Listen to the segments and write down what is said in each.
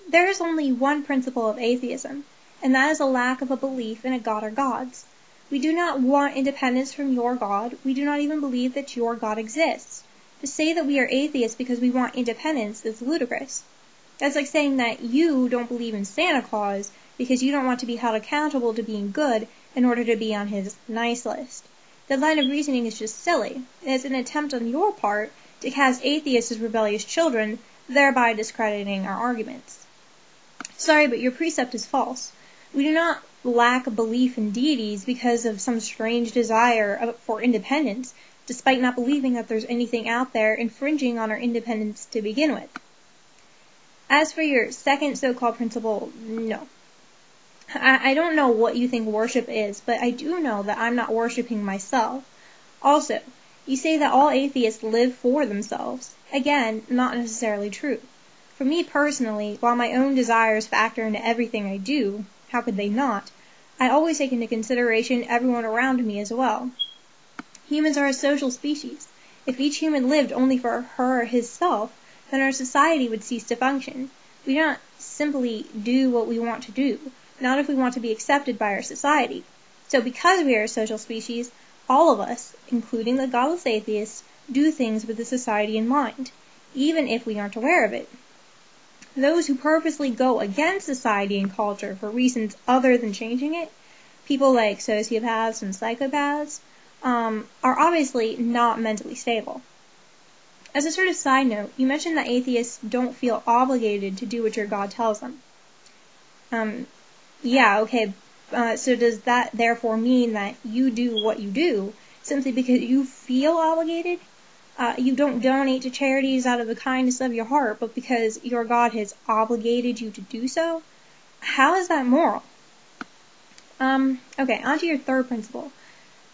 There is only one principle of atheism, and that is a lack of a belief in a god or gods. We do not want independence from your God. We do not even believe that your God exists. To say that we are atheists because we want independence is ludicrous. That's like saying that you don't believe in Santa Claus because you don't want to be held accountable to being good in order to be on his nice list. That line of reasoning is just silly. It's an attempt on your part to cast atheists as rebellious children, thereby discrediting our arguments. Sorry, but your precept is false. We do not lack a belief in deities because of some strange desire for independence, despite not believing that there's anything out there infringing on our independence to begin with. As for your second so-called principle, no. I don't know what you think worship is, but I do know that I'm not worshiping myself. Also, you say that all atheists live for themselves. Again, not necessarily true. For me personally, while my own desires factor into everything I do, how could they not, I always take into consideration everyone around me as well. Humans are a social species. If each human lived only for her or his self, then our society would cease to function. We do not simply do what we want to do, not if we want to be accepted by our society. So because we are a social species, all of us, including the godless atheists, do things with the society in mind, even if we aren't aware of it. Those who purposely go against society and culture for reasons other than changing it, people like sociopaths and psychopaths, are obviously not mentally stable. As a sort of side note, you mentioned that atheists don't feel obligated to do what your God tells them. Yeah, okay, so does that therefore mean that you do what you do simply because you feel obligated? You don't donate to charities out of the kindness of your heart, but because your God has obligated you to do so? How is that moral? Okay, on to your third principle.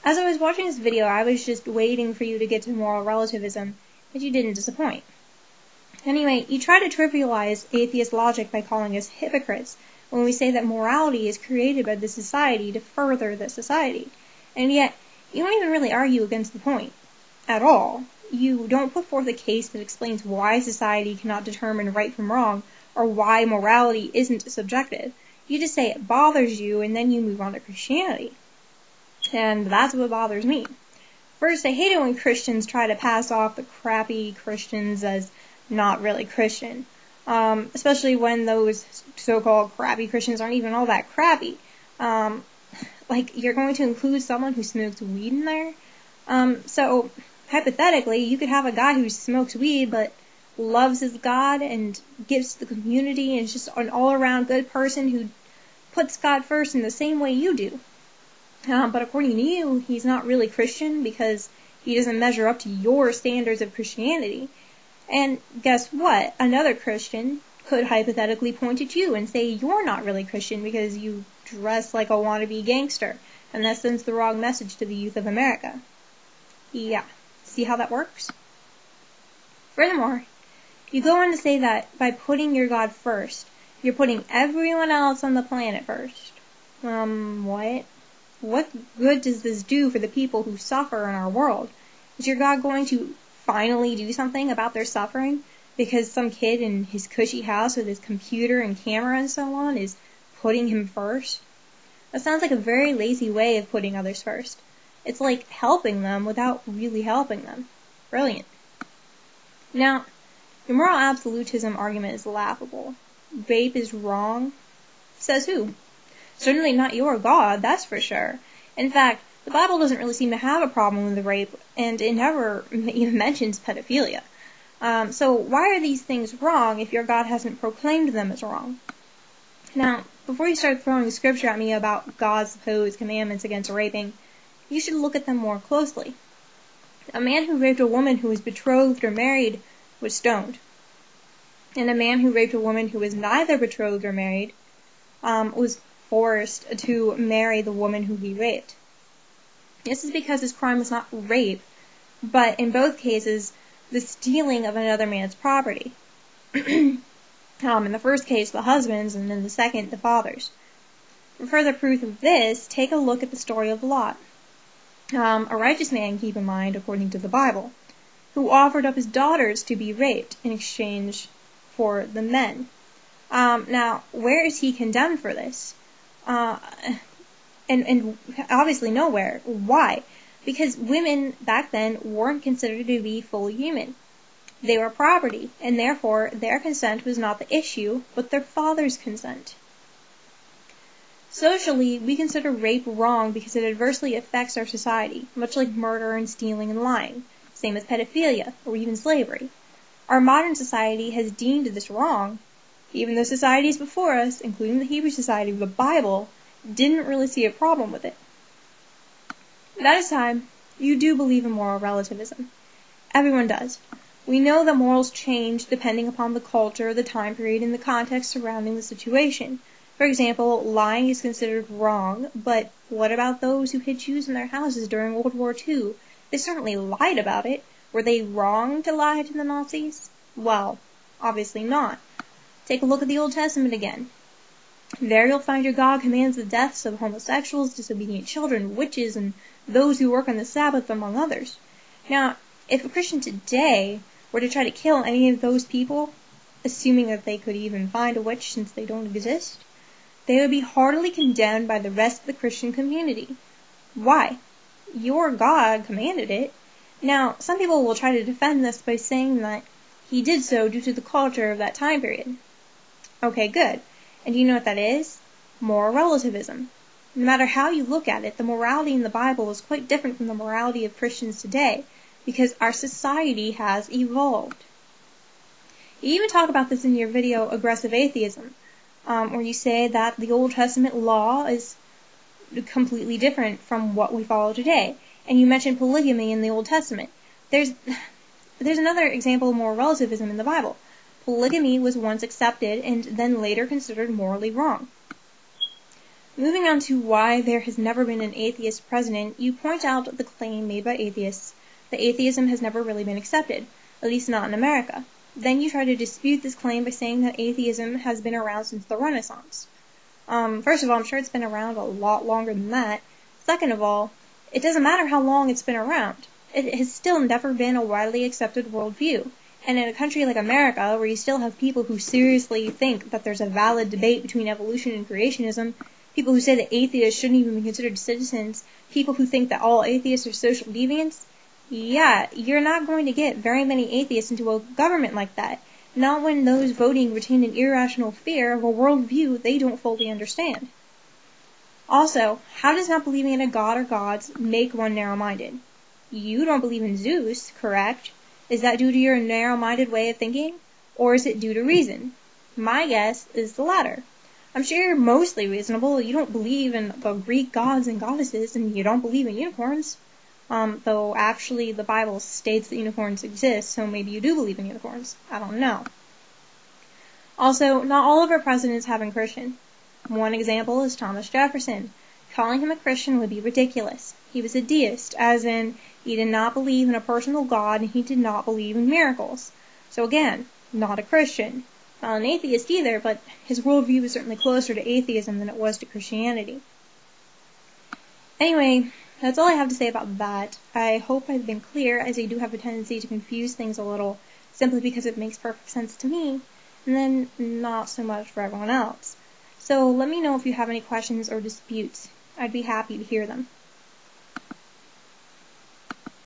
As I was watching this video, I was just waiting for you to get to moral relativism, but you didn't disappoint. Anyway, you try to trivialize atheist logic by calling us hypocrites when we say that morality is created by the society to further the society. And yet, you don't even really argue against the point. At all. You don't put forth a case that explains why society cannot determine right from wrong, or why morality isn't subjective. You just say it bothers you, and then you move on to Christianity. And that's what bothers me. First, I hate it when Christians try to pass off the crappy Christians as not really Christian. Especially when those so-called crappy Christians aren't even all that crappy. Like, you're going to include someone who smokes weed in there? So, hypothetically, you could have a guy who smokes weed but loves his God and gives to the community and is just an all-around good person who puts God first in the same way you do. But according to you, he's not really Christian because he doesn't measure up to your standards of Christianity. And guess what? Another Christian could hypothetically point at you and say you're not really Christian because you dress like a wannabe gangster, and that sends the wrong message to the youth of America. Yeah. See how that works? Furthermore, you go on to say that by putting your God first, you're putting everyone else on the planet first. What? What good does this do for the people who suffer in our world? Is your God going to finally do something about their suffering because some kid in his cushy house with his computer and camera and so on is putting him first? That sounds like a very lazy way of putting others first. It's like helping them without really helping them. Brilliant. Now, your moral absolutism argument is laughable. Rape is wrong? Says who? Certainly not your God, that's for sure. In fact, the Bible doesn't really seem to have a problem with the rape, and it never even mentions pedophilia. So why are these things wrong if your God hasn't proclaimed them as wrong? Now, before you start throwing scripture at me about God's supposed commandments against raping, you should look at them more closely. A man who raped a woman who was betrothed or married was stoned. And a man who raped a woman who was neither betrothed or married was forced to marry the woman who he raped. This is because his crime was not rape, but in both cases, the stealing of another man's property. In the first case, the husband's, and in the second, the father's. For further proof of this, take a look at the story of Lot. A righteous man, keep in mind, according to the Bible, who offered up his daughters to be raped in exchange for the men. Now, where is he condemned for this? And obviously nowhere. Why? Because women back then weren't considered to be fully human. They were property, and therefore their consent was not the issue, but their father's consent. Socially, we consider rape wrong because it adversely affects our society, much like murder and stealing and lying, same as pedophilia, or even slavery. Our modern society has deemed this wrong, even though societies before us, including the Hebrew Society of the Bible, didn't really see a problem with it. But at this time, you do believe in moral relativism. Everyone does. We know that morals change depending upon the culture, the time period, and the context surrounding the situation. For example, lying is considered wrong, but what about those who hid Jews in their houses during World War II? They certainly lied about it. Were they wrong to lie to the Nazis? Well, obviously not. Take a look at the Old Testament again. There you'll find your God commands the deaths of homosexuals, disobedient children, witches, and those who work on the Sabbath, among others. Now, if a Christian today were to try to kill any of those people, assuming that they could even find a witch since they don't exist, they would be heartily condemned by the rest of the Christian community. Why? Your God commanded it. Now, some people will try to defend this by saying that he did so due to the culture of that time period. Okay, good. And do you know what that is? Moral relativism. No matter how you look at it, the morality in the Bible is quite different from the morality of Christians today, because our society has evolved. You even talk about this in your video, Aggressive Atheism, where you say that the Old Testament law is completely different from what we follow today. And you mentioned polygamy in the Old Testament. There's another example of moral relativism in the Bible. Polygamy was once accepted and then later considered morally wrong. Moving on to why there has never been an atheist president, you point out the claim made by atheists that atheism has never really been accepted, at least not in America. Then you try to dispute this claim by saying that atheism has been around since the Renaissance. First of all, I'm sure it's been around a lot longer than that. Second of all, it doesn't matter how long it's been around. It has still never been a widely accepted worldview. And in a country like America, where you still have people who seriously think that there's a valid debate between evolution and creationism, people who say that atheists shouldn't even be considered citizens, people who think that all atheists are social deviants, yeah, you're not going to get very many atheists into a government like that. Not when those voting retain an irrational fear of a worldview they don't fully understand. Also, how does not believing in a god or gods make one narrow-minded? You don't believe in Zeus, correct? Is that due to your narrow-minded way of thinking? Or is it due to reason? My guess is the latter. I'm sure you're mostly reasonable. You don't believe in the Greek gods and goddesses, and you don't believe in unicorns. Though actually the Bible states that unicorns exist, so maybe you do believe in unicorns. I don't know. Also, not all of our presidents have been Christian. One example is Thomas Jefferson. Calling him a Christian would be ridiculous. He was a deist, as in, he did not believe in a personal God and he did not believe in miracles. So again, not a Christian. Not an atheist either, but his worldview was certainly closer to atheism than it was to Christianity. Anyway, that's all I have to say about that. I hope I've been clear, as I do have a tendency to confuse things a little, simply because it makes perfect sense to me, and then not so much for everyone else. So let me know if you have any questions or disputes. I'd be happy to hear them.